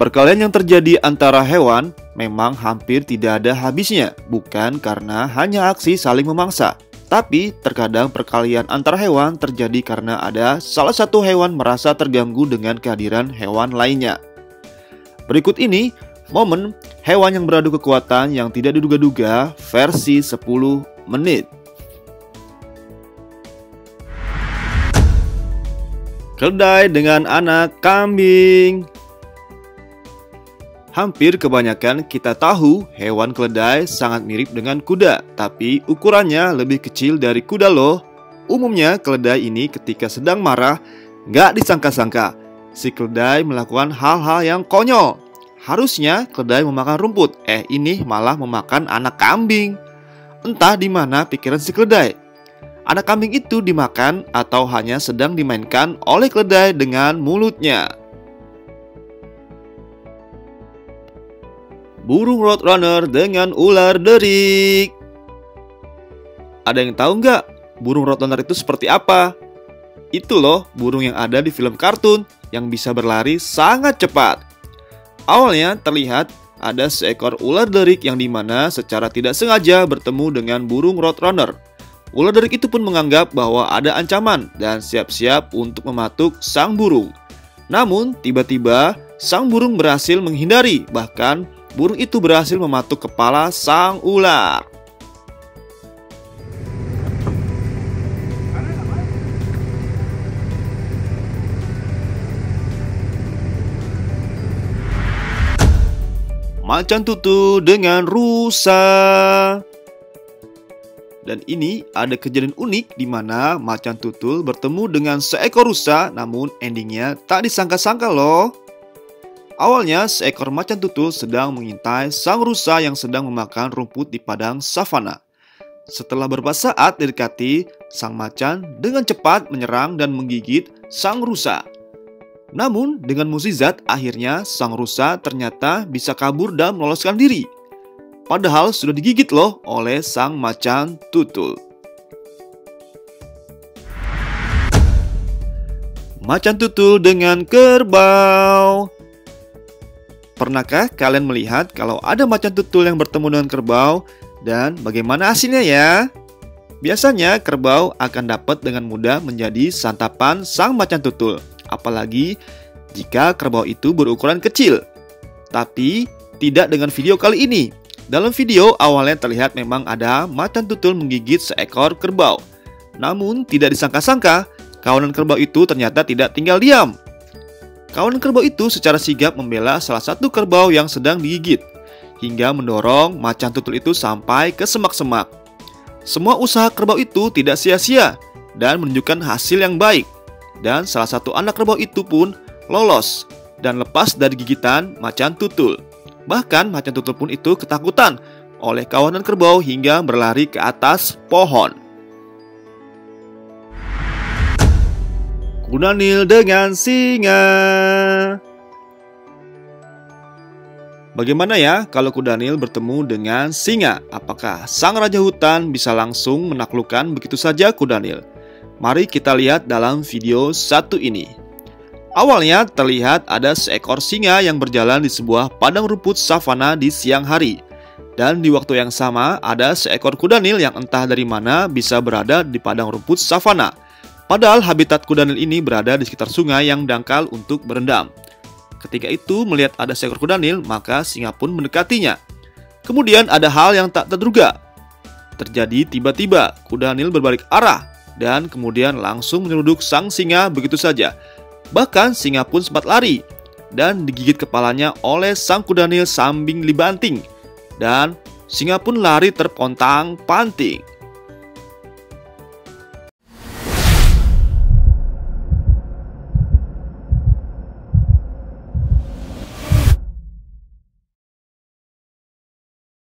Perkelahian yang terjadi antara hewan memang hampir tidak ada habisnya, bukan karena hanya aksi saling memangsa. Tapi terkadang perkelahian antara hewan terjadi karena ada salah satu hewan merasa terganggu dengan kehadiran hewan lainnya. Berikut ini momen hewan yang beradu kekuatan yang tidak diduga-duga versi 10 menit. Keledai dengan anak kambing. Hampir kebanyakan kita tahu hewan keledai sangat mirip dengan kuda, tapi ukurannya lebih kecil dari kuda loh. Umumnya keledai ini ketika sedang marah, nggak disangka-sangka si keledai melakukan hal-hal yang konyol. Harusnya keledai memakan rumput, ini malah memakan anak kambing. Entah di mana pikiran si keledai. Anak kambing itu dimakan atau hanya sedang dimainkan oleh keledai dengan mulutnya. Burung roadrunner dengan ular derik. Ada yang tahu nggak burung roadrunner itu seperti apa? Itu loh burung yang ada di film kartun yang bisa berlari sangat cepat. Awalnya terlihat ada seekor ular derik yang dimana secara tidak sengaja bertemu dengan burung roadrunner. Ular derik itu pun menganggap bahwa ada ancaman dan siap-siap untuk mematuk sang burung. Namun tiba-tiba sang burung berhasil menghindari, bahkan burung itu berhasil mematuk kepala sang ular. Macan tutul dengan rusa. Dan ini ada kejadian unik di mana macan tutul bertemu dengan seekor rusa, namun endingnya tak disangka-sangka loh. Awalnya seekor macan tutul sedang mengintai sang rusa yang sedang memakan rumput di padang savana. Setelah beberapa saat didekati, sang macan dengan cepat menyerang dan menggigit sang rusa. Namun dengan mukjizat akhirnya sang rusa ternyata bisa kabur dan meloloskan diri. Padahal sudah digigit loh oleh sang macan tutul. Macan tutul dengan kerbau. Pernahkah kalian melihat kalau ada macan tutul yang bertemu dengan kerbau dan bagaimana hasilnya ya? Biasanya kerbau akan dapat dengan mudah menjadi santapan sang macan tutul, apalagi jika kerbau itu berukuran kecil. Tapi tidak dengan video kali ini. Dalam video awalnya terlihat memang ada macan tutul menggigit seekor kerbau. Namun tidak disangka-sangka kawanan kerbau itu ternyata tidak tinggal diam. Kawanan kerbau itu secara sigap membela salah satu kerbau yang sedang digigit, hingga mendorong macan tutul itu sampai ke semak-semak. Semua usaha kerbau itu tidak sia-sia dan menunjukkan hasil yang baik. Dan salah satu anak kerbau itu pun lolos dan lepas dari gigitan macan tutul. Bahkan macan tutul pun itu ketakutan oleh kawanan kerbau hingga berlari ke atas pohon. Kuda Nil dengan singa. Bagaimana ya kalau kuda Nil bertemu dengan singa? Apakah sang raja hutan bisa langsung menaklukkan begitu saja kuda Nil? Mari kita lihat dalam video satu ini. Awalnya terlihat ada seekor singa yang berjalan di sebuah padang rumput savana di siang hari. Dan di waktu yang sama ada seekor kuda Nil yang entah dari mana bisa berada di padang rumput savana. Padahal habitat kuda Nil ini berada di sekitar sungai yang dangkal untuk berendam. Ketika itu melihat ada seekor kuda Nil, maka singa pun mendekatinya. Kemudian ada hal yang tak terduga. Terjadi tiba-tiba kuda Nil berbalik arah dan kemudian langsung menyeruduk sang singa begitu saja. Bahkan singa pun sempat lari dan digigit kepalanya oleh sang kuda Nil sambil dibanting. Dan singa pun lari terpontang-panting.